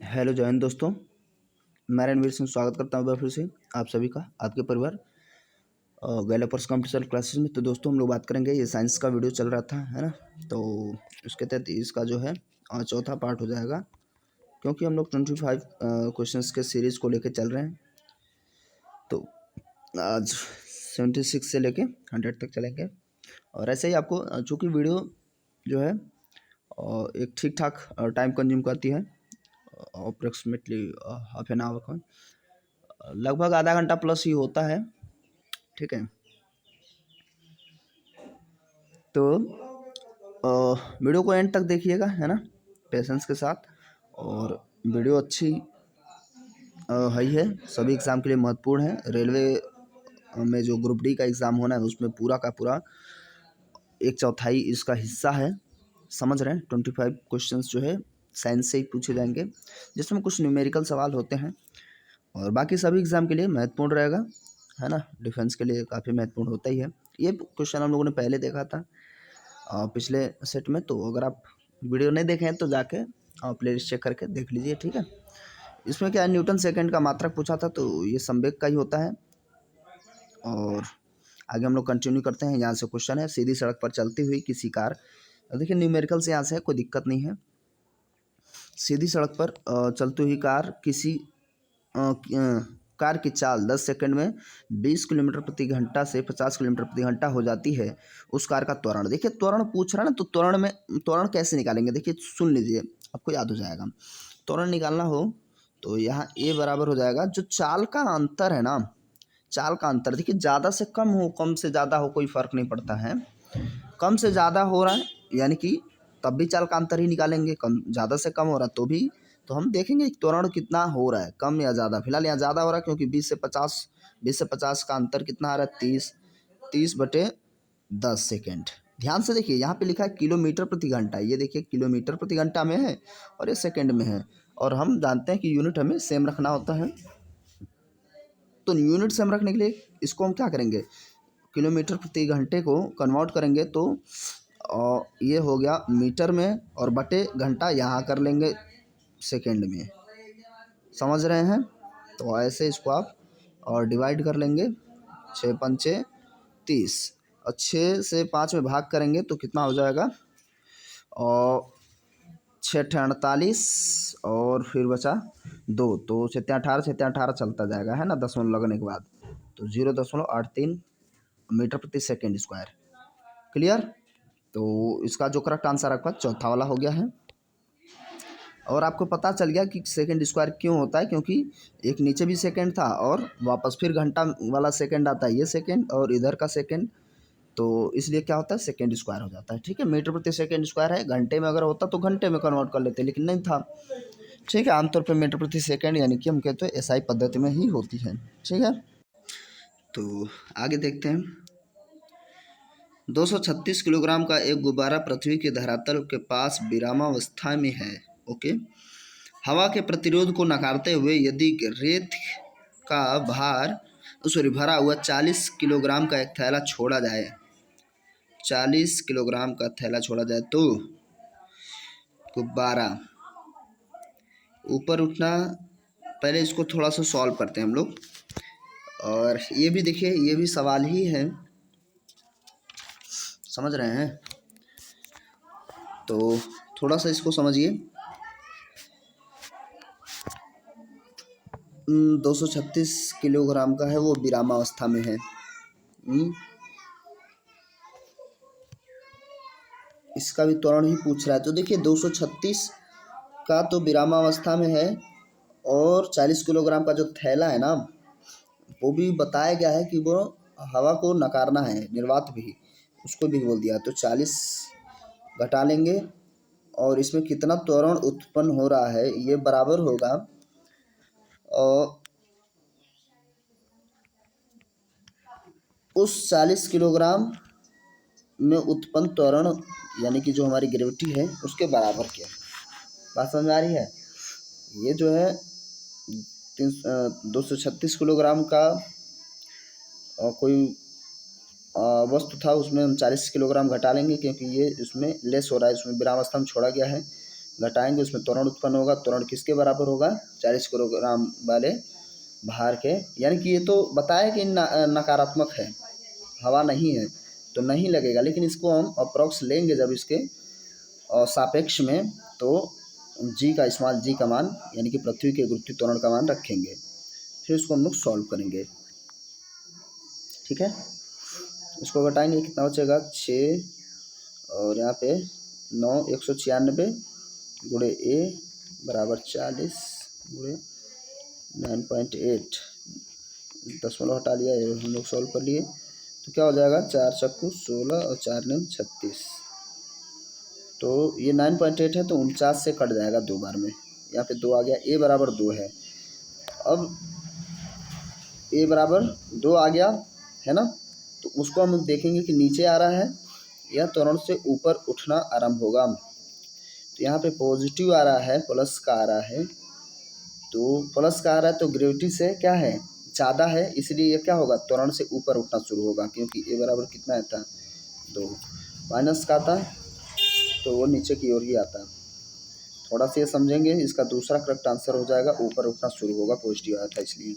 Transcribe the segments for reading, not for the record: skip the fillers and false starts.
Hello जय हिंद दोस्तों। मैं रणवीर सिंह स्वागत करता हूँ एक बार फिर से आप सभी का आपके परिवार डेवलपर्स कंप्यूटर क्लासेस में। तो दोस्तों हम लोग बात करेंगे, ये साइंस का वीडियो चल रहा था है ना, तो उसके तहत इसका जो है चौथा पार्ट हो जाएगा, क्योंकि हम लोग 25 क्वेश्चंस के सीरीज़ को लेकर चल रहे हैं। तो आज 76 से लेके 100 तक चलेंगे। और ऐसे ही आपको चूँकि वीडियो जो है एक ठीक ठाक टाइम कंज्यूम करती है, अप्रोक्सीमेटली हाफ एन आवर का, लगभग आधा घंटा प्लस ही होता है। ठीक है, तो वीडियो को एंड तक देखिएगा है ना, पेशेंस के साथ। और वीडियो अच्छी है ही है, सभी एग्ज़ाम के लिए महत्वपूर्ण है। रेलवे में जो ग्रुप डी का एग्ज़ाम होना है उसमें पूरा का पूरा 1/4 इसका हिस्सा है, समझ रहे हैं। 25 क्वेश्चंस जो है साइंस से ही पूछे जाएंगे, जिसमें कुछ न्यूमेरिकल सवाल होते हैं, और बाकी सभी एग्ज़ाम के लिए महत्वपूर्ण रहेगा है ना। डिफेंस के लिए काफ़ी महत्वपूर्ण होता ही है। ये क्वेश्चन हम लोगों ने पहले देखा था पिछले सेट में, तो अगर आप वीडियो नहीं देखें तो जाके प्लेलिस्ट चेक करके देख लीजिए। ठीक है, इसमें क्या है, न्यूटन सेकंड का मात्रक पूछा था, तो ये संवेग का ही होता है। और आगे हम लोग कंटिन्यू करते हैं। यहाँ से क्वेश्चन है, सीधी सड़क पर चलती हुई किसी कार, देखिए न्यूमेरिकल से यहाँ से कोई दिक्कत नहीं है। सीधी सड़क पर चलती हुई कार कार की चाल 10 सेकंड में 20 किलोमीटर प्रति घंटा से 50 किलोमीटर प्रति घंटा हो जाती है। उस कार का त्वरण, देखिए त्वरण पूछ रहा है ना, तो त्वरण कैसे निकालेंगे, देखिए सुन लीजिए, आपको याद हो जाएगा। त्वरण निकालना हो तो यहाँ ए बराबर हो जाएगा, जो चाल का अंतर है ना, चाल का अंतर, देखिए ज़्यादा से कम हो कम से ज़्यादा हो कोई फ़र्क नहीं पड़ता है। कम से ज़्यादा हो रहा है यानी कि तब भी चाल का अंतर ही निकालेंगे, कम ज़्यादा से कम हो रहा है तो भी, तो हम देखेंगे त्वरण कितना हो रहा है, कम या ज़्यादा। फिलहाल यहाँ ज़्यादा हो रहा है, क्योंकि 20 से 50 का अंतर कितना आ रहा है, 30/10 सेकेंड। ध्यान से देखिए, यहाँ पे लिखा है किलोमीटर प्रति घंटा, ये देखिए किलोमीटर प्रति घंटा में है और ये सेकेंड में है। और हम जानते हैं कि यूनिट हमें सेम रखना होता है, तो यूनिट सेम रखने के लिए इसको हम क्या करेंगे, किलोमीटर प्रति घंटे को कन्वर्ट करेंगे तो ये हो गया मीटर में, और बटे घंटा यहाँ कर लेंगे सेकेंड में, समझ रहे हैं। तो ऐसे इसको आप और डिवाइड कर लेंगे, 6×5 = 30, और 6 से 5 में भाग करेंगे तो कितना हो जाएगा, और 6×8 = 48, और फिर बचा 2, तो 7×8 7×18 चलता जाएगा है ना, दशमलव लगने के बाद, तो 0.83 मीटर प्रति सेकेंड स्क्वायर। क्लियर, तो इसका जो करेक्ट आंसर आपका चौथा वाला हो गया है। और आपको पता चल गया कि सेकंड स्क्वायर क्यों होता है, क्योंकि एक नीचे भी सेकंड था और वापस फिर घंटा वाला सेकंड आता है, ये सेकंड और इधर का सेकंड, तो इसलिए क्या होता है, सेकंड स्क्वायर हो जाता है। ठीक है, मीटर प्रति सेकंड स्क्वायर है, घंटे में अगर होता तो घंटे में कन्वर्ट कर लेते, लेकिन नहीं था। ठीक है, आमतौर पर मीटर प्रति सेकंड यानी कि हम कहते हैं एसआई पद्धति में ही होती है। ठीक है, तो आगे देखते हैं। 236 किलोग्राम का एक गुब्बारा पृथ्वी के धरातल के पास विरामावस्था में है। ओके, हवा के प्रतिरोध को नकारते हुए यदि रेत का भरा हुआ 40 किलोग्राम का एक थैला छोड़ा जाए, 40 किलोग्राम का थैला छोड़ा जाए, तो गुब्बारा ऊपर उठना, पहले इसको थोड़ा सा सॉल्व करते हैं हम लोग। और ये भी देखिए, ये भी सवाल ही है, समझ रहे हैं, तो थोड़ा सा इसको समझिए। 236 किलोग्राम का है, वो विरामावस्था में है। इसका भी त्वरण ही पूछ रहा है, तो देखिए 236 का तो विरामावस्था में है, और 40 किलोग्राम का जो थैला है ना, वो भी बताया गया है कि वो हवा को नकारना है, निर्वात भी, उसको भी बोल दिया। तो 40 घटा लेंगे, और इसमें कितना त्वरण उत्पन्न हो रहा है, ये बराबर होगा, और उस 40 किलोग्राम में उत्पन्न त्वरण यानी कि जो हमारी ग्रेविटी है उसके बराबर क्या। बात समझ में आ रही है। ये जो है 236 किलोग्राम का कोई वस्तु था, उसमें हम 40 किलोग्राम घटा लेंगे, क्योंकि ये इसमें लेस हो रहा है, इसमें विरामावस्था में छोड़ा गया है, घटाएंगे उसमें त्वरण उत्पन्न होगा। त्वरण किसके बराबर होगा? 40 किलोग्राम वाले भार के। यानी कि ये तो बताया कि नकारात्मक है, हवा नहीं है तो नहीं लगेगा, लेकिन इसको हम अप्रॉक्स लेंगे जब इसके सापेक्ष में, तो जी का इस्तेमाल, जी का मान यानी कि पृथ्वी के गुरुत्वीय त्वरण का मान रखेंगे, फिर उसको हम लोग सॉल्व करेंगे। ठीक है, इसको घटाएंगे, कितना बचेगा? 6 और यहाँ पे 9, 196 गुणे ए बराबर 40 गुणे 9.8, दशमलव हटा लिया, ये हम लोग सॉल्व कर लिए, तो क्या हो जाएगा? 4 चक्कू 16 और 4 9 36, तो ये 9.8 है तो 49 से कट जाएगा 2 बार में, यहाँ पे 2 आ गया। ए बराबर 2 है, अब ए बराबर 2 आ गया है ना, तो उसको हम देखेंगे कि नीचे आ रहा है या त्वरण से ऊपर उठना आरंभ होगा। तो यहाँ पे पॉजिटिव आ रहा है, प्लस का आ रहा है, तो प्लस का आ रहा है तो ग्रेविटी से क्या है? ज़्यादा है, इसलिए ये क्या होगा? त्वरण से ऊपर उठना शुरू होगा, क्योंकि ए बराबर कितना आता है? 2। माइनस का आता है तो वो नीचे की ओर ही आता है। थोड़ा सा ये समझेंगे, इसका दूसरा करेक्ट आंसर हो जाएगा, ऊपर उठना शुरू होगा, पॉजिटिव आया था इसलिए।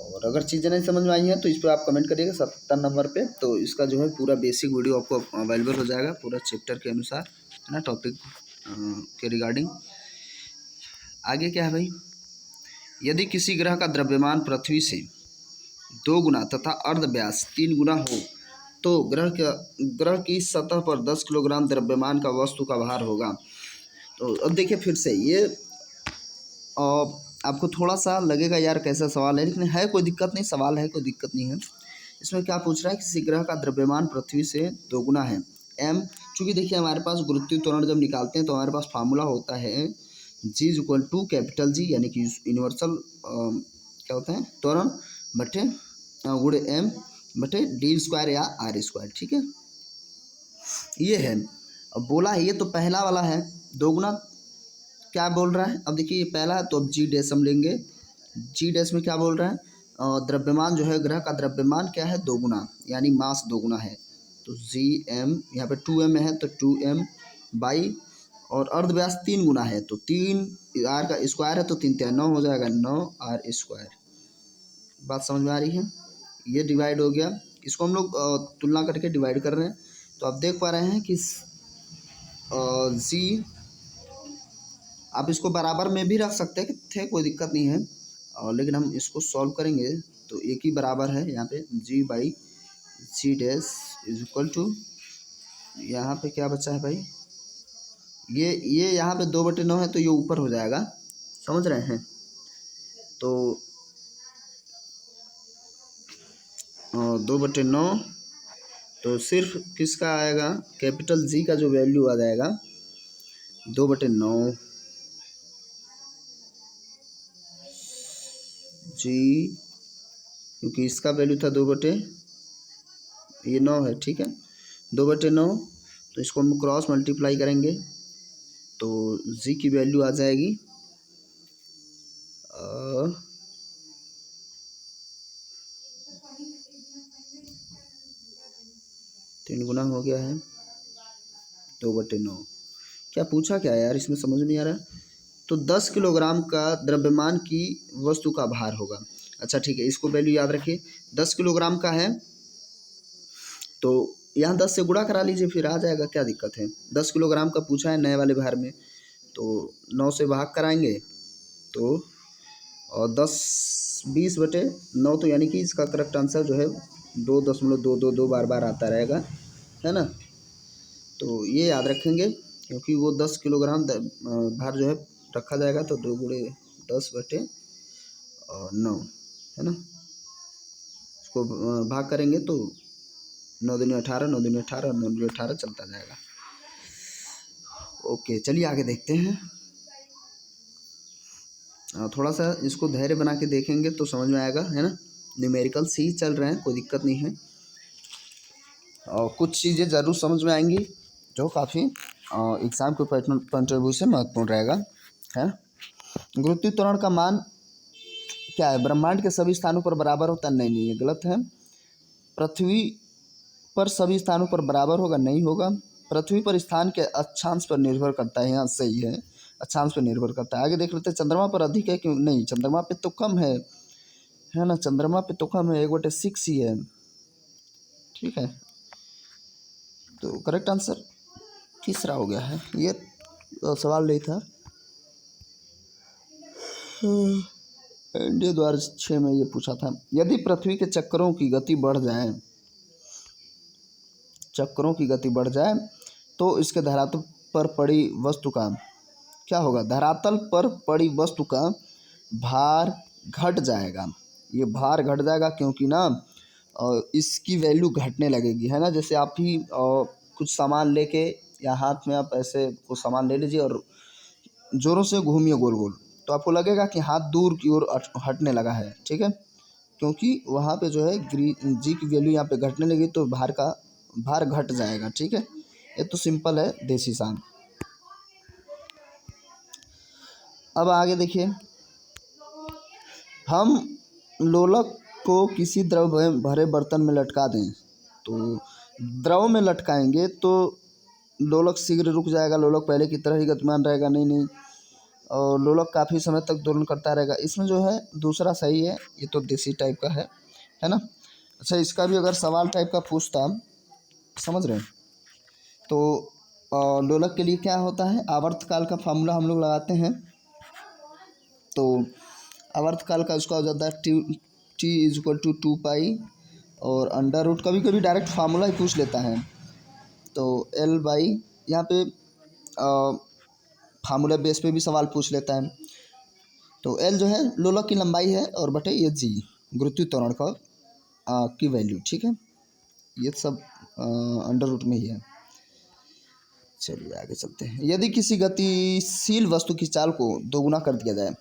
और अगर चीज़ें नहीं समझ में आई हैं तो इस पर आप कमेंट करिएगा 70 नंबर पे, तो इसका जो है पूरा बेसिक वीडियो आपको अवेलेबल हो जाएगा पूरा चैप्टर के अनुसार, है ना, टॉपिक के रिगार्डिंग। आगे क्या है भाई? यदि किसी ग्रह का द्रव्यमान पृथ्वी से 2 गुना तथा अर्ध व्यास 3 गुना हो तो ग्रह की सतह पर 10 किलोग्राम द्रव्यमान का वस्तु का भार होगा। तो अब देखिए फिर से ये आपको थोड़ा सा लगेगा यार कैसा सवाल है, लेकिन है कोई दिक्कत नहीं, सवाल है कोई दिक्कत नहीं है। इसमें क्या पूछ रहा है? किसी ग्रह का द्रव्यमान पृथ्वी से 2 गुना है m, चूँकि देखिए हमारे पास गुरुत्वीय त्वरण जब निकालते हैं तो हमारे पास फार्मूला होता है G equal to capital G, यानी कि यूनिवर्सल क्या होता है? त्वरण बटे गुणे m बटे d² या r²। ठीक है, ये है। अब बोला है, ये तो पहला वाला है 2 गुना, क्या बोल रहा है? अब देखिए ये पहला है तो अब जी डैश हम लेंगे, जी डैश में क्या बोल रहा है? द्रव्यमान जो है, ग्रह का द्रव्यमान क्या है? 2 गुना, यानी मास 2 गुना है, तो जी एम, यहाँ पे 2m है तो 2m बाई, और अर्धव्यास 3 गुना है तो 3 r का स्क्वायर है तो 3 3 9 हो जाएगा, 9r²। बात समझ में आ रही है? ये डिवाइड हो गया, इसको हम लोग तुलना करके डिवाइड कर रहे हैं, तो आप देख पा रहे हैं कि जी, आप इसको बराबर में भी रख सकते हैं कि थे, कोई दिक्कत नहीं है, लेकिन हम इसको सॉल्व करेंगे तो एक ही बराबर है यहाँ पे, G by G dash is equal to, यहाँ पे क्या बचा है भाई? ये यहाँ पे 2/9 है तो ये ऊपर हो जाएगा, समझ रहे हैं? तो 2/9 तो सिर्फ किसका आएगा? कैपिटल जी का जो वैल्यू आ जाएगा 2/9 जी, क्योंकि इसका वैल्यू था 2/9 है, ठीक है, 2/9, तो इसको हम क्रॉस मल्टीप्लाई करेंगे तो जी की वैल्यू आ जाएगी 3 गुना हो गया है 2/9। क्या पूछा क्या यार, इसमें समझ नहीं आ रहा। तो 10 किलोग्राम का द्रव्यमान की वस्तु का भार होगा। अच्छा ठीक है, इसको वैल्यू याद रखिए, 10 किलोग्राम का है तो यहाँ 10 से गुणा करा लीजिए, फिर आ जाएगा, क्या दिक्कत है? 10 किलोग्राम का पूछा है नए वाले भार में, तो 9 से भाग कराएंगे तो और 10/20/9, तो यानी कि इसका करेक्ट आंसर जो है 2.222 बार बार आता रहेगा, है ना। तो ये याद रखेंगे, क्योंकि वो 10 किलोग्राम भार जो है रखा जाएगा, तो 2 गुणे 10/9 है ना। इसको भाग करेंगे तो 9 दूनी 18, 9 दूनी 18 और 9 दूनी 18 चलता जाएगा। ओके, चलिए आगे देखते हैं। थोड़ा सा इसको धैर्य बना के देखेंगे तो समझ में आएगा, है ना। न्यूमेरिकल्स ही चल रहे हैं, कोई दिक्कत नहीं है, और कुछ चीज़ें ज़रूर समझ में आएंगी जो काफ़ी एग्ज़ाम के पॉइंट ऑफ व्यू से महत्वपूर्ण रहेगा, है। गुरुत्वीय त्वरण का मान क्या है? ब्रह्मांड के सभी स्थानों पर बराबर होता? नहीं, ये गलत है। पृथ्वी पर सभी स्थानों पर बराबर होगा? नहीं होगा। पृथ्वी पर स्थान के अक्षांश पर निर्भर करता है, यहाँ सही है, अक्षांश पर निर्भर करता है। आगे देख लेते हैं, चंद्रमा पर अधिक है क्यों? नहीं, चंद्रमा पे तो कम है ना, चंद्रमा पे तो कम है, 1/6 ही है। ठीक है, तो करेक्ट आंसर तीसरा हो गया है। ये सवाल नहीं था। इंडिया 2006 में ये पूछा था, यदि पृथ्वी के चक्करों की गति बढ़ जाए, चक्करों की गति बढ़ जाए तो इसके धरातल पर पड़ी वस्तु का क्या होगा? धरातल पर पड़ी वस्तु का भार घट जाएगा। ये भार घट जाएगा क्योंकि ना इसकी वैल्यू घटने लगेगी, है ना। जैसे आप ही कुछ सामान लेके या हाथ में आप ऐसे कुछ सामान ले लीजिए और ज़ोरों से घूमिए गोल गोल, तो आपको लगेगा कि हाथ दूर की ओर हटने लगा है। ठीक है, क्योंकि वहाँ पे जो है जी की वैल्यू यहाँ पे घटने लगी, तो भार घट जाएगा। ठीक है, ये तो सिंपल है, देसी सान। अब आगे देखिए, हम लोलक को किसी द्रव भरे बर्तन में लटका दें, तो द्रव में लटकाएंगे तो लोलक शीघ्र रुक जाएगा, लोलक पहले की तरह ही गतिमान रहेगा। नहीं, और लोलक काफ़ी समय तक दोलन करता रहेगा। इसमें जो है दूसरा सही है, ये तो देसी टाइप का है ना। अच्छा, इसका भी अगर सवाल टाइप का पूछता, समझ रहे हैं, तो लोलक के लिए क्या होता है, आवर्तकाल का फार्मूला हम लोग लगाते हैं। तो आवर्तकाल का उसका हो जाता है टी इज इक्वल टू 2 पाई और अंडर रूट, कभी कभी डायरेक्ट फार्मूला ही पूछ लेता है। तो L बाई, यहाँ पे फार्मूला बेस पे भी सवाल पूछ लेता है। तो L जो है लोलक की लंबाई है और बटे ये G गुरुत्वीय त्वरण का की वैल्यू। ठीक है, ये सब अंडर रूट में ही है। चलिए आगे चलते हैं। यदि किसी गतिशील वस्तु की चाल को दोगुना कर दिया जाए,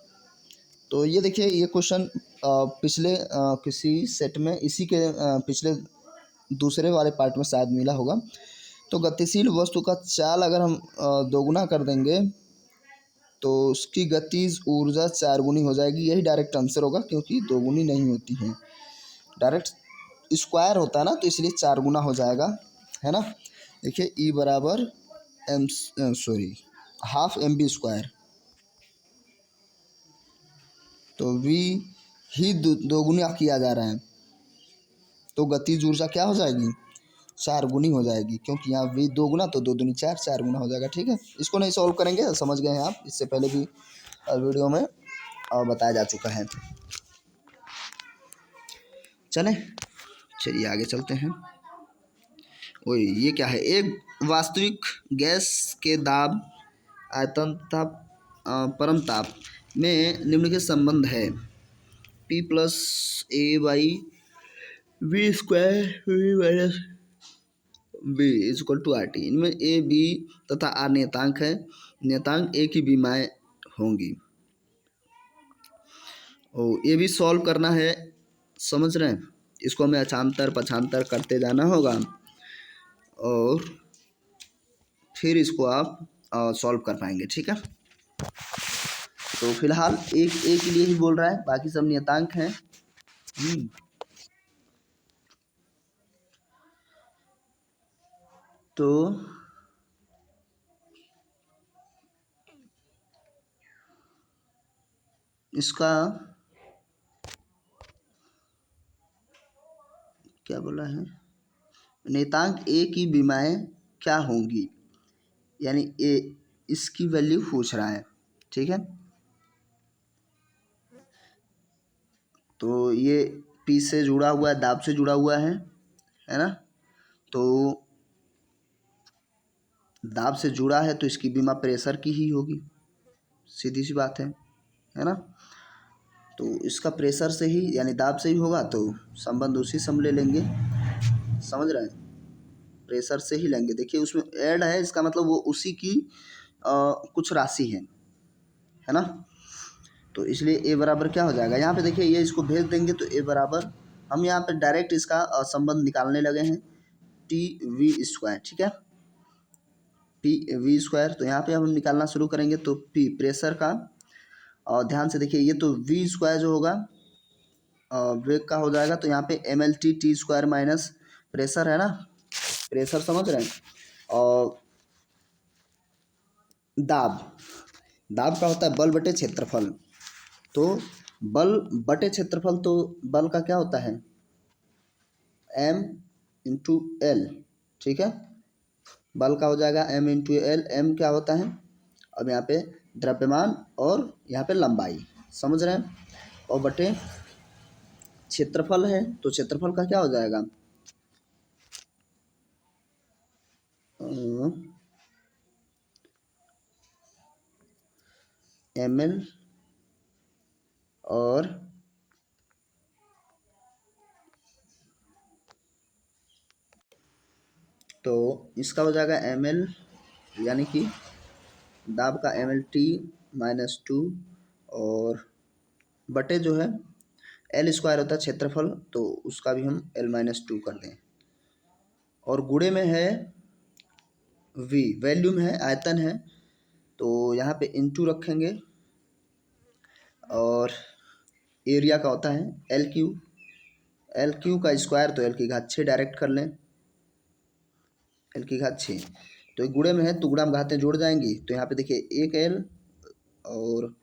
तो ये देखिए, ये क्वेश्चन पिछले किसी सेट में, इसी के पिछले दूसरे वाले पार्ट में शायद मिला होगा। तो गतिशील वस्तु का चाल अगर हम दोगुना कर देंगे तो उसकी गतिज ऊर्जा 4 गुनी हो जाएगी। यही डायरेक्ट आंसर होगा, क्योंकि 2 गुनी नहीं होती है, डायरेक्ट स्क्वायर होता है ना, तो इसलिए 4 गुना हो जाएगा, है ना। देखिए E बराबर हाफ mv², तो V ही दोगुना किया जा रहा है, तो गतिज ऊर्जा क्या हो जाएगी? 4 गुनी हो जाएगी, क्योंकि यहाँ V 2 गुना, तो 2 दूनी 4, 4 गुना हो जाएगा। ठीक है, इसको नहीं सॉल्व करेंगे, समझ गए हैं आप, इससे पहले भी वीडियो में बताया जा चुका है। चलिए आगे चलते हैं। ओए ये क्या है, एक वास्तविक गैस के दाब, आयतन, ताप, परम ताप में निम्नलिखित संबंध है, P plus A/V² V is equal to RT। इनमें A, B तथा R नियतांक है, नियतांक A की विमाएँ होंगी। और ये भी सॉल्व करना है, समझ रहे हैं, इसको हमें अक्षांतर पक्षांतर करते जाना होगा और फिर इसको आप सॉल्व कर पाएंगे। ठीक है, तो फिलहाल एक ए के लिए ही बोल रहा है, बाकी सब नियतांक हैं। तो इसका क्या बोला है, नियतांक A की विमाएँ क्या होंगी, यानी A इसकी वैल्यू पूछ रहा है। ठीक है, तो ये P से जुड़ा हुआ है, दाब से जुड़ा हुआ है ना। तो दाब से जुड़ा है तो इसकी विमा प्रेशर की ही होगी, सीधी सी बात है ना। तो इसका प्रेशर से ही यानी दाब से ही होगा, तो संबंध उसी से हम ले लेंगे, समझ रहे हैं, प्रेशर से ही लेंगे। देखिए उसमें ऐड है, इसका मतलब वो उसी की कुछ राशि है ना। तो इसलिए A बराबर क्या हो जाएगा, यहाँ पे देखिए ये इसको भेज देंगे तो A बराबर, हम यहाँ पे डायरेक्ट इसका संबंध निकालने लगे हैं, TV²। ठीक है, PV², तो यहाँ पे हम निकालना शुरू करेंगे तो P प्रेशर का, और ध्यान से देखिए ये तो V² जो होगा वेग का हो जाएगा, तो यहाँ पे mLT T² माइनस प्रेशर है ना, प्रेशर समझ रहे हैं, और दाब, दाब का होता है बल बटे क्षेत्रफल। तो बल बटे क्षेत्रफल, तो बल का क्या होता है m इंटू एल, ठीक है। बल का हो जाएगा m इंटू एल। m क्या होता है, अब यहाँ पे द्रव्यमान और यहाँ पे लंबाई, समझ रहे हैं। और बटे क्षेत्रफल है, तो क्षेत्रफल का क्या हो जाएगा ml और तो इसका हो जाएगा ml, यानी कि दाब का mlt-2 और बटे जो है एल स्क्वायर होता है क्षेत्रफल, तो उसका भी हम l-2 कर दें। और गुणे में है v, वैल्यूम है, आयतन है, तो यहाँ पे इंटू रखेंगे। और एरिया का होता है एल क्यू, एल क्यू का स्क्वायर तो एल की घात 6 डायरेक्ट कर लें, एल की घात 6। तो एक गुणे में है तो गुणा में घातें जोड़ जाएंगी, तो यहाँ पे देखिए एक एल और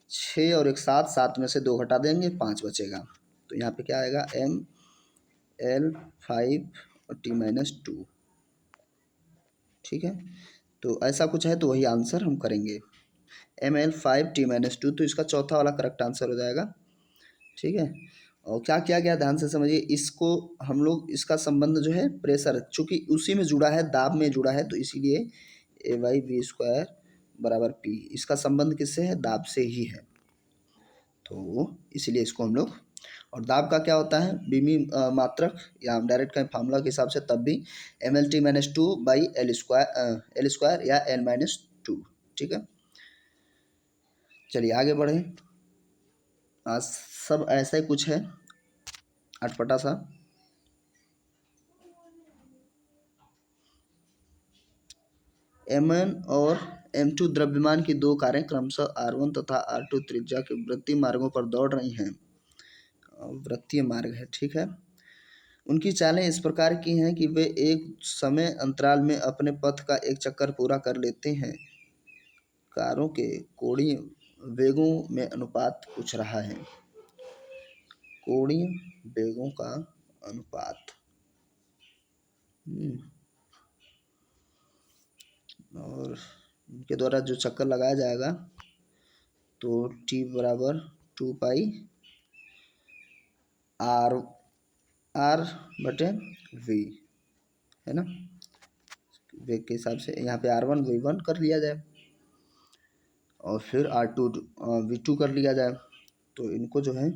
6 और एक 7, 7 में से 2 घटा देंगे, 5 बचेगा। तो यहाँ पे क्या आएगा ml5 और t-2, ठीक है। तो ऐसा कुछ है, तो वही आंसर हम करेंगे ml5 t-2, तो इसका चौथा वाला करेक्ट आंसर हो जाएगा, ठीक है। और क्या किया गया ध्यान से समझिए, इसको हम लोग इसका संबंध जो है प्रेशर, चूँकि उसी में जुड़ा है, दाब में जुड़ा है, तो इसीलिए a/v² बराबर p, इसका संबंध किससे है, दाब से ही है, तो इसलिए इसको हम लोग। और दाब का क्या होता है, बीमी मात्रक, या हम डायरेक्ट कहें फार्मूला के हिसाब से तब भी mlt-2/L² या L-2, ठीक है। चलिए आगे बढ़ें, आज सब ऐसा ही कुछ है अटपटा सा। m1 और m2 द्रव्यमान की दो कारें क्रमशः r1 तथा r2 त्रिज्या के वृत्तीय मार्गों पर दौड़ रही हैं, वृत्तीय मार्ग है, ठीक है। उनकी चालें इस प्रकार की हैं कि वे एक समय अंतराल में अपने पथ का एक चक्कर पूरा कर लेते हैं। कारों के कोणीय वेगों में अनुपात पूछ रहा है, कोणीय वेगों का अनुपात। और इनके द्वारा जो चक्कर लगाया जाएगा, तो t बराबर 2 पाई r/v है ना, वेग के हिसाब से यहाँ पे r1 v1 कर लिया जाए और फिर r2 v2 कर लिया जाए। तो इनको जो है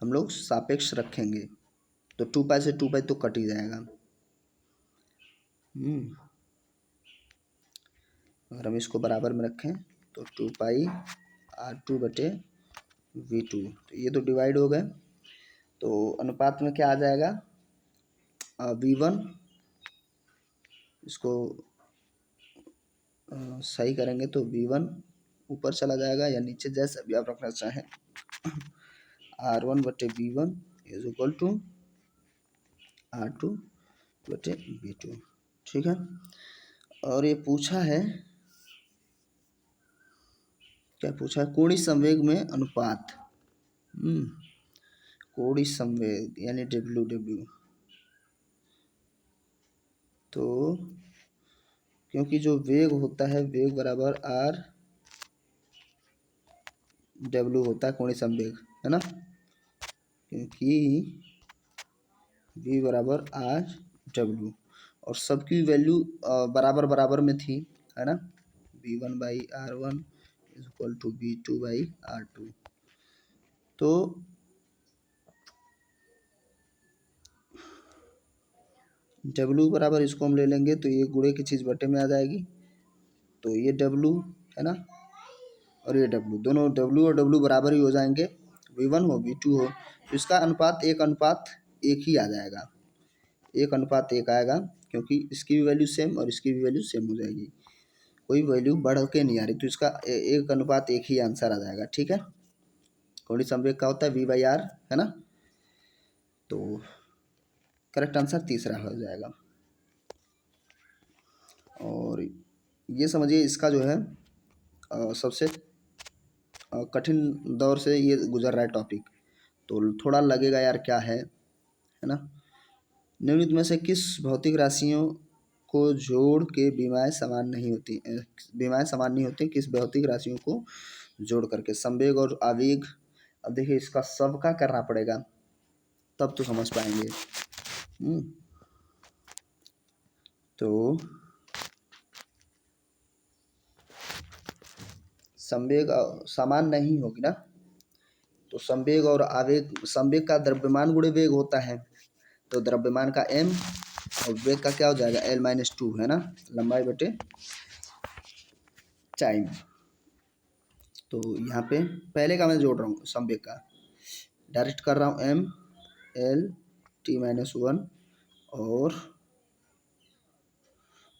हम लोग सापेक्ष रखेंगे, तो 2 पाई से 2 पाई तो कट ही जाएगा। अगर हम इसको बराबर में रखें तो 2 पाई r2/v2, तो ये तो डिवाइड हो गए, तो अनुपात में क्या आ जाएगा v1, इसको सही करेंगे तो v1 ऊपर चला जाएगा या नीचे, जैसा भी आप रखना चाहें, r1/v1 is equal to r2/v2, ठीक है। और ये पूछा है, क्या पूछा है, कोणीय संवेग में अनुपात, कोणीय संवेग यानी डब्ल्यू। तो क्योंकि जो वेग होता है, वेग बराबर r डब्ल्यू होता है, कोणीय संवेग है ना, क्योंकि v बराबर r डब्ल्यू और सबकी वैल्यू बराबर बराबर में थी, है ना, v1/r1 is equal to v2/r2। तो W बराबर इसको हम ले लेंगे, तो ये गुणे की चीज़ बटे में आ जाएगी, तो ये W है ना, और ये W, दोनों W और W बराबर ही हो जाएंगे, v1 हो v2 हो, तो इसका अनुपात 1:1 ही आ जाएगा, 1:1 आएगा, क्योंकि इसकी भी वैल्यू सेम और इसकी भी वैल्यू सेम हो जाएगी, कोई वैल्यू बढ़ के नहीं आ रही, तो इसका 1:1 ही आंसर आ जाएगा, ठीक है। कोणीय संवेग का होता है v/r, है ना, तो करेक्ट आंसर तीसरा हो जाएगा। और ये समझिए इसका जो है सबसे कठिन दौर से ये गुजर रहा है टॉपिक, तो थोड़ा लगेगा यार क्या है ना। निम्नलिखित में से किस भौतिक राशियों को जोड़ के बीमाएँ समान नहीं होती, बीमाएँ समान नहीं होती, किस भौतिक राशियों को जोड़ करके? संवेग और आवेग। अब देखिए इसका सबका करना पड़ेगा तब तो समझ पाएंगे। तो संवेग समान नहीं होगी ना, तो संवेग और आवेग, संवेग का द्रव्यमान गुणे वेग होता है, तो द्रव्यमान का m और वेग का क्या हो जाएगा L-2 है ना, लंबाई बटे टाइम। तो यहाँ पे पहले का मैं जोड़ रहा हूँ, संवेग का डायरेक्ट कर रहा हूँ m/L(t-1) और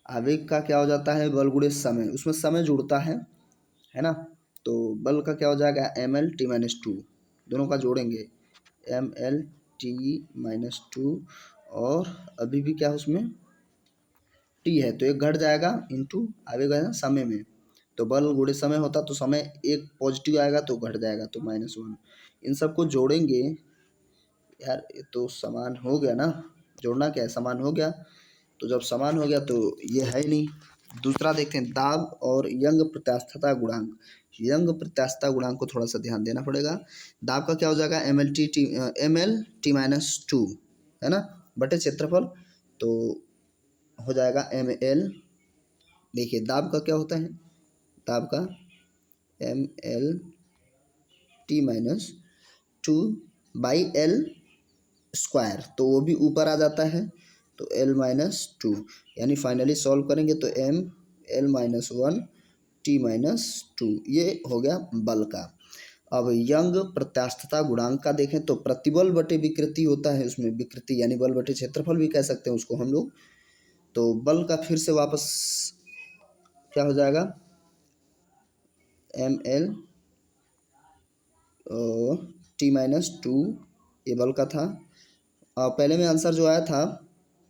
आवेग का क्या हो जाता है बल गुणे समय, उसमें समय जुड़ता है ना, तो बल का क्या हो जाएगा mL(t-2), दोनों का जोड़ेंगे mL(t-2) और अभी भी क्या है उसमें t है तो एक घट जाएगा इंटू आवेग है समय में, तो बल गुणे समय होता तो समय एक पॉजिटिव आएगा तो घट जाएगा तो -1। इन सबको जोड़ेंगे यार, ये तो समान हो गया ना, जोड़ना क्या है समान हो गया, तो जब समान हो गया तो ये है ही नहीं। दूसरा देखते हैं दाब और यंग प्रत्यास्थता गुणांक। यंग प्रत्यास्थता गुणांक को थोड़ा सा ध्यान देना पड़ेगा। दाब का क्या हो जाएगा mL(t-2) है ना, बटे क्षेत्रफल, तो हो जाएगा mL। देखिए दाब का क्या होता है, दाब का mL(t-2/L²), तो वो भी ऊपर आ जाता है तो L-2, यानी फाइनली सॉल्व करेंगे तो mL-1 t-2, ये हो गया बल का। अब यंग प्रत्यास्थता गुणांक का देखें तो प्रतिबल बटे विकृति होता है उसमें, विकृति यानी बल बटे क्षेत्रफल भी कह सकते हैं उसको हम लोग। तो बल का फिर से वापस क्या हो जाएगा mL(t-2), ये बल का था। पहले में आंसर जो आया था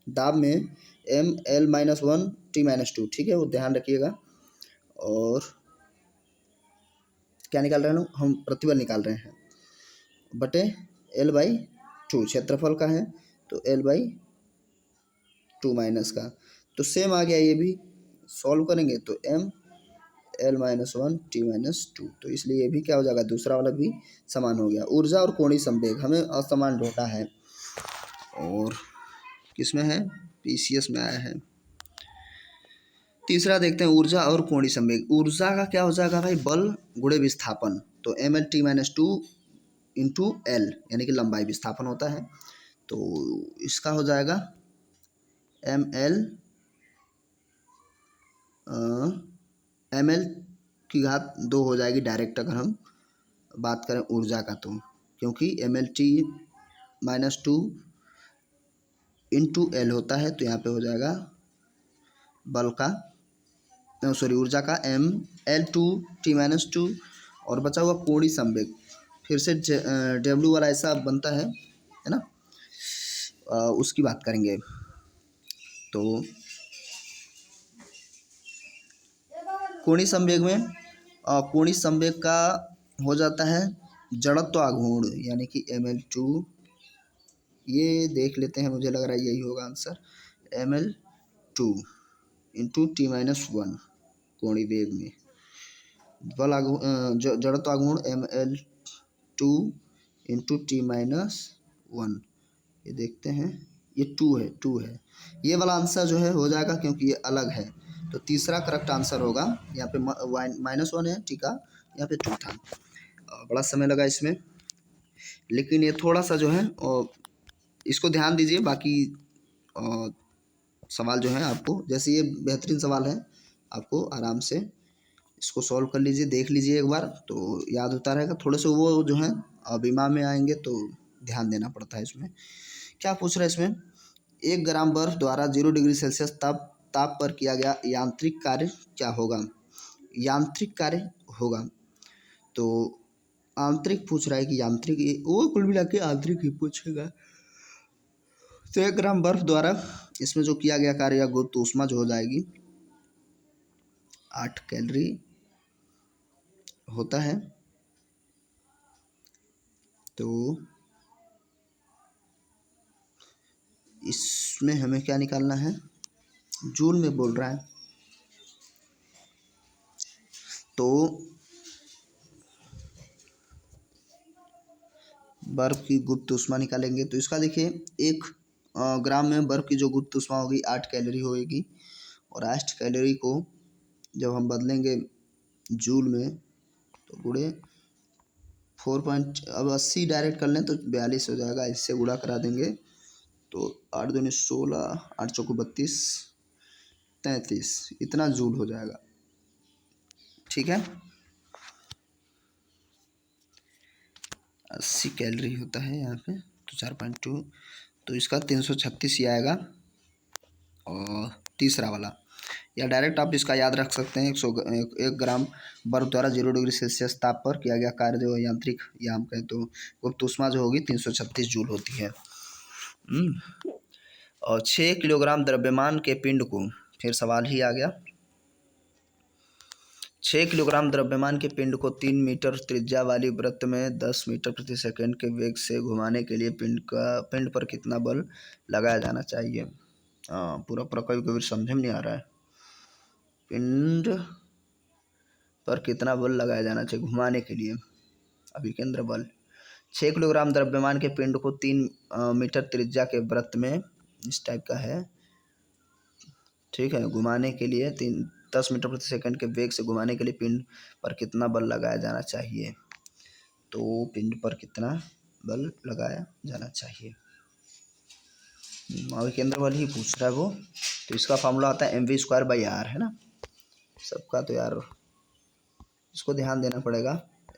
दाब में mL-1 t-2, ठीक है वो ध्यान रखिएगा। और क्या निकाल रहे हैं हम प्रतिबल निकाल रहे हैं बटे L/2, क्षेत्रफल का है तो L/2 माइनस का, तो सेम आ गया, ये भी सॉल्व करेंगे तो mL-1 t-2, तो इसलिए ये भी क्या हो जाएगा दूसरा वाला भी समान हो गया। ऊर्जा और कोणीय संवेग हमें असमान ढूंढना है और किसमें है PCS में आया है। तीसरा देखते हैं ऊर्जा और कोणीय संवेग। ऊर्जा का क्या हो जाएगा भाई बल गुणे विस्थापन, तो mL(t-2) इंटू L यानी कि लंबाई विस्थापन होता है, तो इसका हो जाएगा mL(2) हो जाएगी डायरेक्ट अगर हम बात करें ऊर्जा का, तो क्योंकि mL(t-2) इंटू L होता है तो यहाँ पे हो जाएगा बल का सॉरी ऊर्जा का mL(2 t-2), और बचा हुआ कोणीय संवेग फिर से W वाला ऐसा बनता है ना, उसकी बात करेंगे। तो कोणीय संवेग में कोणीय संवेग का हो जाता है जड़त्व आघूर्ण यानी कि mL2, ये देख लेते हैं, मुझे लग रहा है यही होगा आंसर mL2 इंटू t-1 कोणीय वेग में बल जड़त्व आघूर्ण mL2 इंटू t-1, ये देखते हैं ये 2 है, ये वाला आंसर जो है हो जाएगा क्योंकि ये अलग है, तो तीसरा करेक्ट आंसर होगा। यहाँ पे -1 है, ठीक है, यहाँ पे 2 था। बड़ा समय लगा इसमें, लेकिन ये थोड़ा सा जो है इसको ध्यान दीजिए, बाकी सवाल जो है आपको, जैसे ये बेहतरीन सवाल है, आपको आराम से इसको सॉल्व कर लीजिए, देख लीजिए एक बार तो याद होता रहेगा। थोड़े से वो जो है बीमा में आएंगे तो ध्यान देना पड़ता है इसमें। क्या पूछ रहा है इसमें, 1 ग्राम बर्फ द्वारा 0 डिग्री सेल्सियस ताप पर किया गया यांत्रिक कार्य क्या होगा? यांत्रिक कार्य होगा, तो आंतरिक पूछ रहा है कि यांत्रिक, वो कुल मिला के आंतरिक ही पूछेगा। तो 1 ग्राम बर्फ द्वारा इसमें जो किया गया कार्य या गुरुत्व ऊष्मा जो हो जाएगी 8 कैलोरी होता है। तो इसमें हमें क्या निकालना है, जूल में बोल रहा है। तो बर्फ की गुप्त ऊष्मा निकालेंगे तो इसका देखिए 1 ग्राम में बर्फ की जो गुप्त ऊष्मा होगी 8 कैलोरी होगी, और 8 कैलोरी को जब हम बदलेंगे जूल में तो गुणे 4 अब 80 डायरेक्ट कर लें तो 42 हो जाएगा, इससे गुणा करा देंगे तो 8 दूनी 16, 8 चौको 32, 33 इतना जूल हो जाएगा। ठीक है, 80 कैलोरी होता है यहाँ पे, तो 4.2, तो इसका 336 ही आएगा। और तीसरा वाला, या डायरेक्ट आप इसका याद रख सकते हैं, 1 ग्राम बर्फ द्वारा 0 डिग्री सेल्सियस ताप पर किया गया कार्य जो यांत्रिक, या हम कहें तो गुप्त ऊष्मा जो होगी 336 जूल होती है। और 6 किलोग्राम द्रव्यमान के पिंड को, फिर सवाल ही आ गया, 6 किलोग्राम द्रव्यमान के पिंड को 3 मीटर त्रिज्या वाली वृत्त में 10 मीटर प्रति सेकंड के वेग से घुमाने के लिए पिंड पर कितना बल लगाया जाना चाहिए। पूरा कभी कभी समझ में नहीं आ रहा है। पिंड पर कितना बल लगाया जाना चाहिए घुमाने के लिए, अभिकेंद्र बल। 6 किलोग्राम द्रव्यमान के पिंड को 3 मीटर त्रिज्या के वृत्त में, इस टाइप का है, ठीक है, घुमाने के लिए 10 मीटर प्रति सेकंड के वेग से घुमाने के लिए पिंड पर कितना बल लगाया जाना चाहिए। तो पिंड पर कितना बल लगाया जाना चाहिए, अभिकेंद्र बल ही पूछ रहा है वो। तो इसका फॉर्मूला आता है mv²/r, है ना सबका, तो यार इसको ध्यान देना पड़ेगा,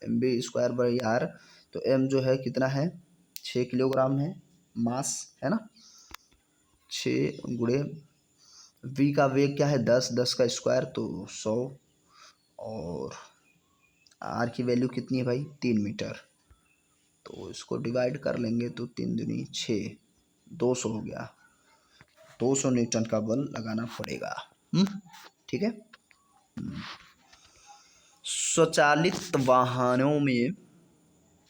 mv²/r। तो m जो है कितना है, 6 किलोग्राम है मास, है ना, 6 गुणे v का वेग क्या है 10, 10 का स्क्वायर तो 100, और r की वैल्यू कितनी है भाई 3 मीटर, तो इसको डिवाइड कर लेंगे तो 3 दूनी 6, 200 हो गया, 200 न्यूटन का बल लगाना पड़ेगा। ठीक है। स्वचालित वाहनों में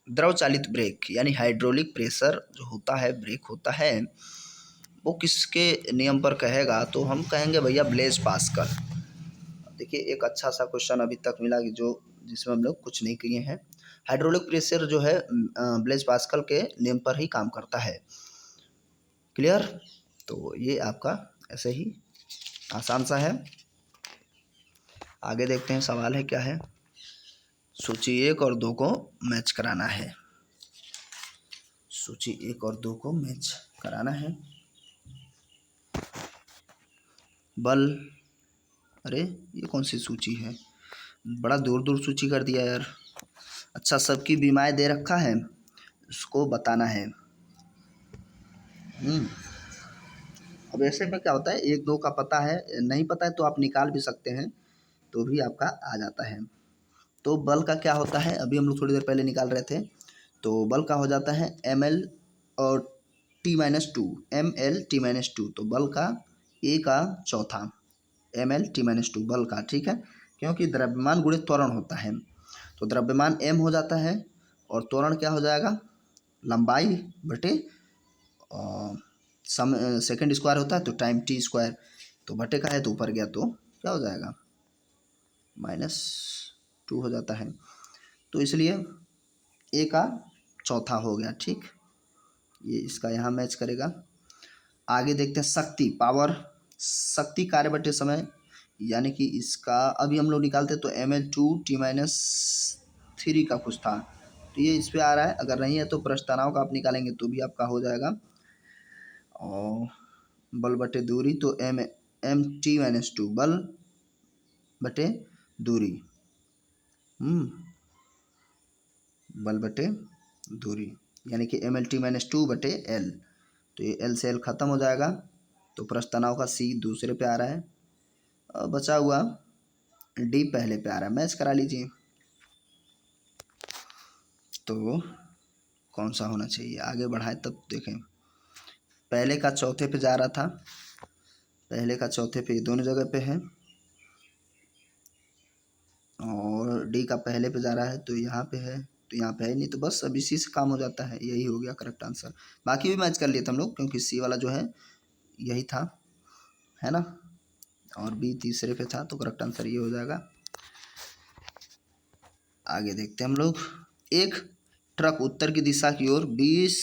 द्रव चालित ब्रेक यानी हाइड्रोलिक प्रेशर जो होता है, ब्रेक होता है, वो किसके नियम पर कहेगा, तो हम कहेंगे भैया ब्लेज पास्कल। देखिए एक अच्छा सा क्वेश्चन अभी तक मिला कि जिसमें हम लोग कुछ नहीं किए हैं। हाइड्रोलिक प्रेशर जो है ब्लेज पास्कल के नियम पर ही काम करता है। क्लियर, तो ये आपका ऐसे ही आसान सा है। आगे देखते हैं सवाल है क्या है। सूची 1 और 2 को मैच कराना है, सूची 1 और 2 को मैच कराना है। बल, अरे ये कौन सी सूची है, बड़ा दूर दूर सूची कर दिया यार। अच्छा, सबकी बीमाएं दे रखा है, उसको बताना है। अब ऐसे में क्या होता है, 1 2 का पता है, नहीं पता है तो आप निकाल भी सकते हैं, तो भी आपका आ जाता है। तो बल का क्या होता है, अभी हम लोग थोड़ी देर पहले निकाल रहे थे। तो बल का हो जाता है ml और t-2, ml t-2, तो बल का a का चौथा, ml t-2 बल का, ठीक है, क्योंकि द्रव्यमान गुणित त्वरण होता है, तो द्रव्यमान m हो जाता है और त्वरण क्या हो जाएगा, लंबाई बटे सेकंड स्क्वायर होता है तो टाइम t², तो बटे का है तो ऊपर गया तो क्या हो जाएगा -2 हो जाता है, तो इसलिए a का चौथा हो गया। ठीक, ये इसका यहाँ मैच करेगा। आगे देखते हैं शक्ति, पावर, शक्ति कार्य बटे समय, यानी कि इसका अभी हम लोग निकालते तो ml2 t-3 का कुछ था, तो ये इस पे आ रहा है, अगर नहीं है तो पृष्ठ तनाव का आप निकालेंगे तो भी आपका हो जाएगा। और बल बटे दूरी, तो mt-2 बल बटे दूरी, बल बटे दूरी, यानी कि mlt-2 बटे l, तो ये l से l ख़त्म हो जाएगा, तो पृष्ठ तनाव का c दूसरे पे आ रहा है, और बचा हुआ d पहले पे आ रहा है, मैच करा लीजिए। तो कौन सा होना चाहिए, आगे बढ़ाए तब देखें। पहले का चौथे पे जा रहा था, पहले का चौथे पे दोनों जगह पे है, डी का पहले पे जा रहा है तो यहाँ पे है, तो यहाँ पे है नहीं, तो बस अब इसी से काम हो जाता है। यही हो गया करेक्ट आंसर। बाकी भी मैच कर लिए थे हम लोग, क्योंकि सी वाला जो है यही था, है ना, और बी तीसरे पे था, तो करेक्ट आंसर ये हो जाएगा। आगे देखते हैं हम लोग। एक ट्रक उत्तर की दिशा की ओर 20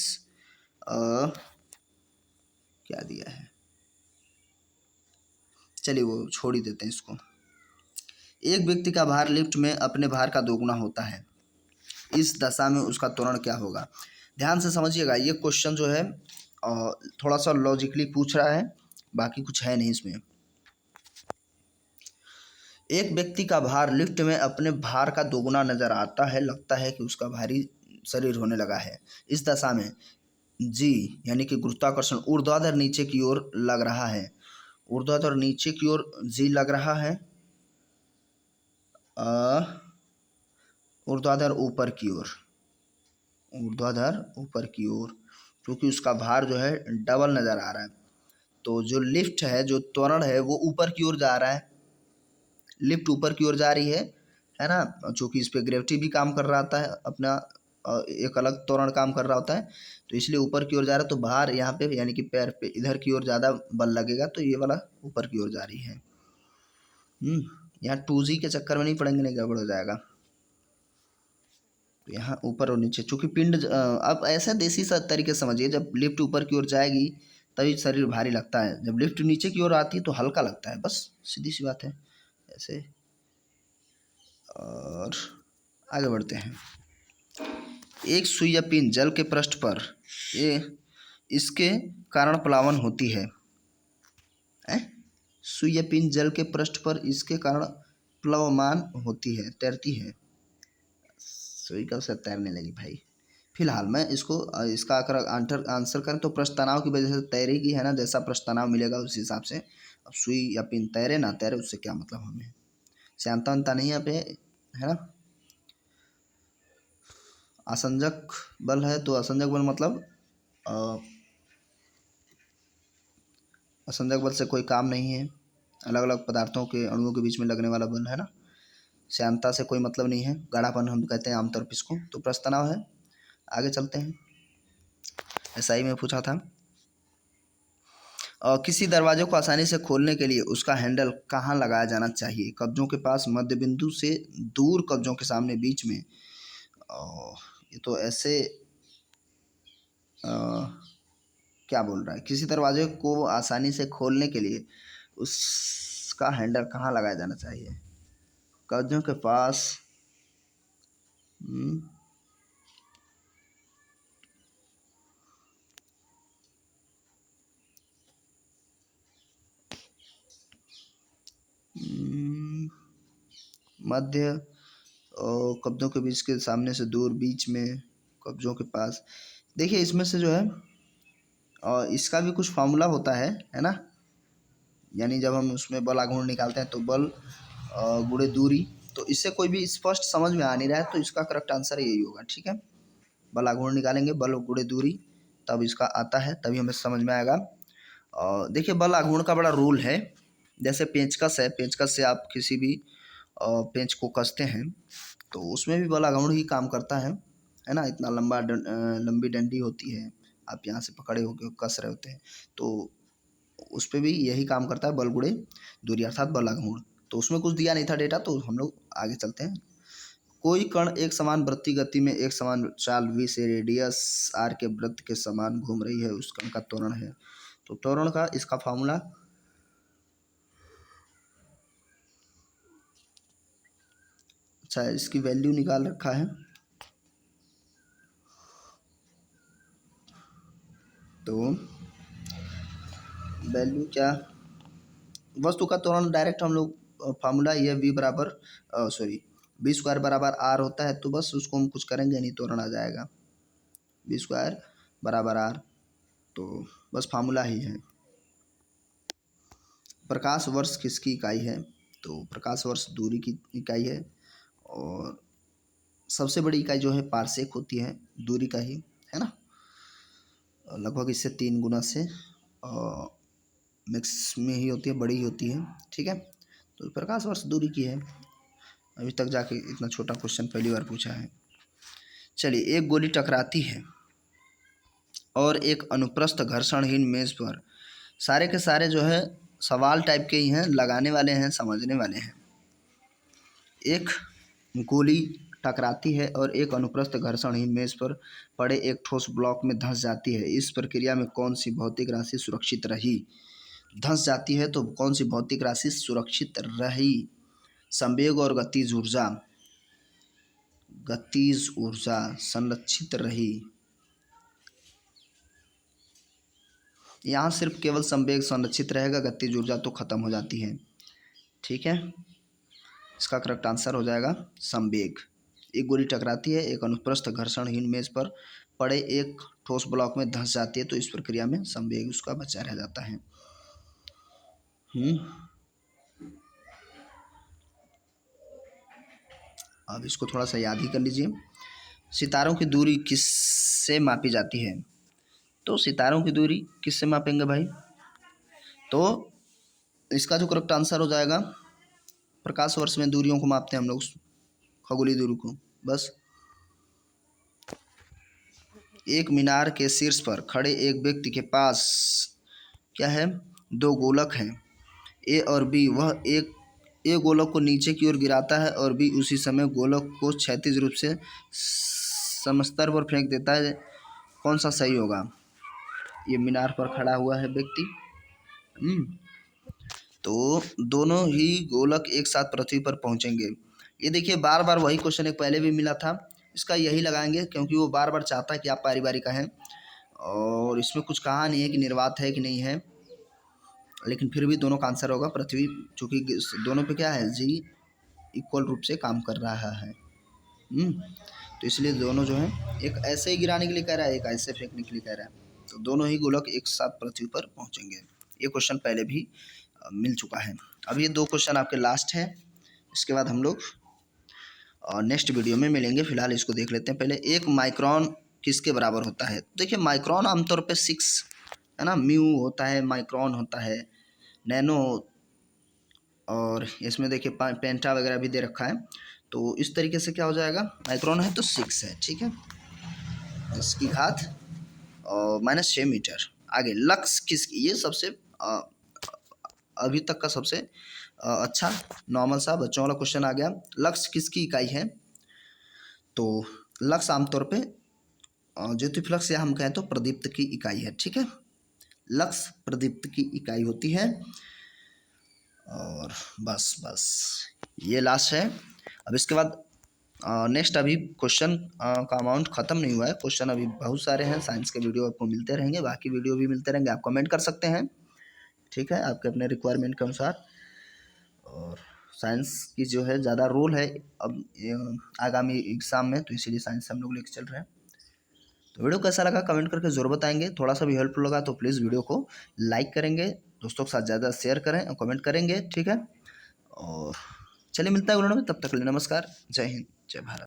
क्या दिया है, चलिए वो छोड़ ही देते हैं इसको। एक व्यक्ति का भार लिफ्ट में अपने भार का दोगुना होता है, इस दशा में उसका त्वरण क्या होगा। ध्यान से समझिएगा, ये क्वेश्चन जो है थोड़ा सा लॉजिकली पूछ रहा है, बाकी कुछ है नहीं इसमें। एक व्यक्ति का भार लिफ्ट में अपने भार का दोगुना नजर आता है, लगता है कि उसका भारी शरीर होने लगा है। इस दशा में जी यानी कि गुरुत्वाकर्षण ऊर्ध्वाधर नीचे की ओर लग रहा है, ऊर्ध्वाधर नीचे की ओर जी लग रहा है, ऊर्ध्वाधर ऊपर की ओर, ऊर्ध्वाधर ऊपर की ओर, क्योंकि उसका भार जो है डबल नज़र आ रहा है। तो जो लिफ्ट है, जो त्वरण है, वो ऊपर की ओर जा रहा है, लिफ्ट ऊपर की ओर जा रही है ना, चूँकि इस पर ग्रेविटी भी काम कर रहा होता है, अपना एक अलग त्वरण काम कर रहा होता है, तो इसलिए ऊपर की ओर जा रहा है। तो भार यहाँ पे यानी कि पैर पे इधर की ओर ज़्यादा बल लगेगा, तो ये वाला ऊपर की ओर जा रही है। यहाँ 2G के चक्कर में नहीं पड़ेंगे, नहीं गड़बड़ हो जाएगा। तो यहाँ ऊपर और नीचे, चूँकि पिंड अब ऐसा देसी सा तरीके से समझिए, जब लिफ्ट ऊपर की ओर जाएगी तभी शरीर भारी लगता है, जब लिफ्ट नीचे की ओर आती है तो हल्का लगता है, बस सीधी सी बात है ऐसे। और आगे बढ़ते हैं। एक सुई या पिन जल के पृष्ठ पर, ये इसके कारण प्लावन होती है, सुई या पिन जल के पृष्ठ पर इसके कारण प्लवमान होती है, तैरती है। सुई कब से तैरने लगी भाई। फिलहाल मैं इसको इसका अगर आंसर करें तो पृष्ठ तनाव की वजह से तैरेगी, है ना, जैसा पृष्ठ तनाव मिलेगा उस हिसाब से। अब सुई या पिन तैरे ना तैरे उससे क्या मतलब हमें, श्यानता वनता नहीं यहाँ पे, है ना। असंजक बल है, तो असंजक बल मतलब असंजक बल से कोई काम नहीं है, अलग अलग पदार्थों के अणुओं के बीच में लगने वाला बल है ना। श्यानता से कोई मतलब नहीं है, गाढ़ापन हम कहते हैं आमतौर पर इसको, तो पृष्ठ तनाव है। आगे चलते हैं। SI में पूछा था, किसी दरवाजे को आसानी से खोलने के लिए उसका हैंडल कहाँ लगाया जाना चाहिए। कब्जों के पास, मध्य बिंदु से दूर, कब्जों के सामने, बीच में। ये तो ऐसे क्या बोल रहा है, किसी दरवाजे को आसानी से खोलने के लिए उसका हैंडल कहाँ लगाया जाना चाहिए। कब्जों के पास, मध्य और कब्जों के बीच के सामने से दूर, बीच में, कब्जों के पास। देखिए इसमें से जो है और इसका भी कुछ फार्मूला होता है ना, यानी जब हम उसमें बल आघूर्ण निकालते हैं तो बल गुणे दूरी, तो इससे कोई भी स्पष्ट समझ में आ नहीं रहा है, तो इसका करेक्ट आंसर यही होगा, ठीक है। बल आघूर्ण निकालेंगे, बल गुणे दूरी, तब इसका आता है, तभी हमें समझ में आएगा। देखिए बल आघूर्ण का बड़ा रूल है, जैसे पेंचकस है, पेंचकस से आप किसी भी पेंच को कसते हैं तो उसमें भी बल आघूर्ण ही काम करता है ना। इतना लंबी डंडी होती है, आप यहाँ से पकड़े होकर कस रहे होते हैं, तो उस पर भी यही काम करता है, बल गुणे दूरी अर्थात बल आघूर्ण। तो उसमें कुछ दिया नहीं था डेटा, तो हम लोग आगे चलते हैं। कोई कण एक समान वृत्तीय गति में एक समान चाल v से रेडियस r के वृत्त के समान घूम रही है, उस कण का त्वरण है। तो त्वरण का इसका फार्मूला, अच्छा इसकी वैल्यू निकाल रखा है, तो वैल्यू क्या, वस्तु का त्वरण डायरेक्ट हम लोग फार्मूला ये v बराबर v स्क्वायर बराबर r होता है, तो बस उसको हम कुछ करेंगे नहीं, त्वरण आ जाएगा v स्क्वायर बराबर r, तो बस फार्मूला ही है। प्रकाश वर्ष किसकी इकाई है, तो प्रकाश वर्ष दूरी की इकाई है, और सबसे बड़ी इकाई जो है पारसेक होती है, दूरी का ही, है ना, लगभग इससे 3 गुना से मिक्स में ही होती है, बड़ी ही होती है, ठीक है। तो प्रकाश वर्ष दूरी की है। अभी तक जाके इतना छोटा क्वेश्चन पहली बार पूछा है। चलिए, एक गोली टकराती है और एक अनुप्रस्थ घर्षणहीन मेज पर, सारे के सारे जो है सवाल टाइप के ही हैं, लगाने वाले हैं, समझने वाले हैं। एक गोली टकराती है और एक अनुप्रस्थ घर्षणहीन मेज पर पड़े एक ठोस ब्लॉक में धंस जाती है। इस प्रक्रिया में कौन सी भौतिक राशि सुरक्षित रही? धंस जाती है तो कौन सी भौतिक राशि सुरक्षित रही? संवेग और गतिज ऊर्जा। गतिज ऊर्जा संरक्षित रही। यहाँ सिर्फ केवल संवेग संरक्षित रहेगा, गतिज ऊर्जा तो खत्म हो जाती है। ठीक है, इसका करेक्ट आंसर हो जाएगा संवेग। एक गोली टकराती है, एक अनुप्रस्थ घर्षणहीन मेज पर पड़े एक ठोस ब्लॉक में धंस जाती है, तो इस प्रक्रिया में संवेग उसका बचा रह जाता है। अब इसको थोड़ा सा याद ही कर लीजिए। सितारों की दूरी किससे मापी जाती है? तो सितारों की दूरी किससे मापेंगे भाई? तो इसका जो करेक्ट आंसर हो जाएगा, प्रकाश वर्ष में दूरियों को मापते हैं हम लोग, खगोलीय दूरी को। बस, एक मीनार के शीर्ष पर खड़े एक व्यक्ति के पास क्या है? दो गोलक हैं, ए और बी। वह एक ए गोलक को नीचे की ओर गिराता है और बी उसी समय गोलक को क्षैतिज रूप से समस्तर पर फेंक देता है। कौन सा सही होगा? ये मीनार पर खड़ा हुआ है व्यक्ति, तो दोनों ही गोलक एक साथ पृथ्वी पर पहुंचेंगे। ये देखिए, बार बार वही क्वेश्चन एक पहले भी मिला था, इसका यही लगाएंगे क्योंकि वो बार बार चाहता है कि आप बारी बारी कहें, और इसमें कुछ कहा नहीं है कि निर्वात है कि नहीं है, लेकिन फिर भी दोनों का आंसर होगा पृथ्वी, चूँकि दोनों पे क्या है, जी इक्वल रूप से काम कर रहा है। तो इसलिए दोनों जो है, एक ऐसे ही गिराने के लिए कह रहा है, एक ऐसे फेंकने के लिए कह रहा है, तो दोनों ही गोलक एक साथ पृथ्वी पर पहुंचेंगे। ये क्वेश्चन पहले भी मिल चुका है। अब ये दो क्वेश्चन आपके लास्ट हैं, इसके बाद हम लोग नेक्स्ट वीडियो में मिलेंगे। फिलहाल इसको देख लेते हैं पहले। एक माइक्रोन किसके बराबर होता है? देखिए, माइक्रोन आमतौर पे 6 है ना, म्यू होता है, माइक्रोन होता है, नैनो, और इसमें देखिए पेंटा वगैरह भी दे रखा है। तो इस तरीके से क्या हो जाएगा, माइक्रोन है तो 6 है। ठीक है, इसकी घात -6 मीटर। आगे लक्स किस, ये सबसे अभी तक का सबसे अच्छा नॉर्मल सा बच्चों वाला क्वेश्चन आ गया। लक्स किसकी इकाई है? तो लक्स आमतौर पे ज्योतिफ्लक्स या हम कहें तो प्रदीप्त की इकाई है। ठीक है, लक्स प्रदीप्त की इकाई होती है। और बस ये लास्ट है। अब इसके बाद नेक्स्ट अभी क्वेश्चन का अमाउंट ख़त्म नहीं हुआ है, क्वेश्चन अभी बहुत सारे हैं। साइंस के वीडियो आपको मिलते रहेंगे, बाकी वीडियो भी मिलते रहेंगे, आप कमेंट कर सकते हैं। ठीक है, आपके अपने रिक्वायरमेंट के अनुसार। और साइंस की जो है ज़्यादा रोल है अब आगामी एग्ज़ाम में, तो इसीलिए साइंस हम लोग लेके चल रहे हैं। तो वीडियो कैसा लगा कमेंट करके ज़रूर बताएंगे। थोड़ा सा भी हेल्पफुल लगा तो प्लीज़ वीडियो को लाइक करेंगे, दोस्तों के साथ ज़्यादा शेयर करें और कमेंट करेंगे। ठीक है, और चलिए मिलता है वीडियो में, तब तक के लिए नमस्कार, जय हिंद, जय भारत।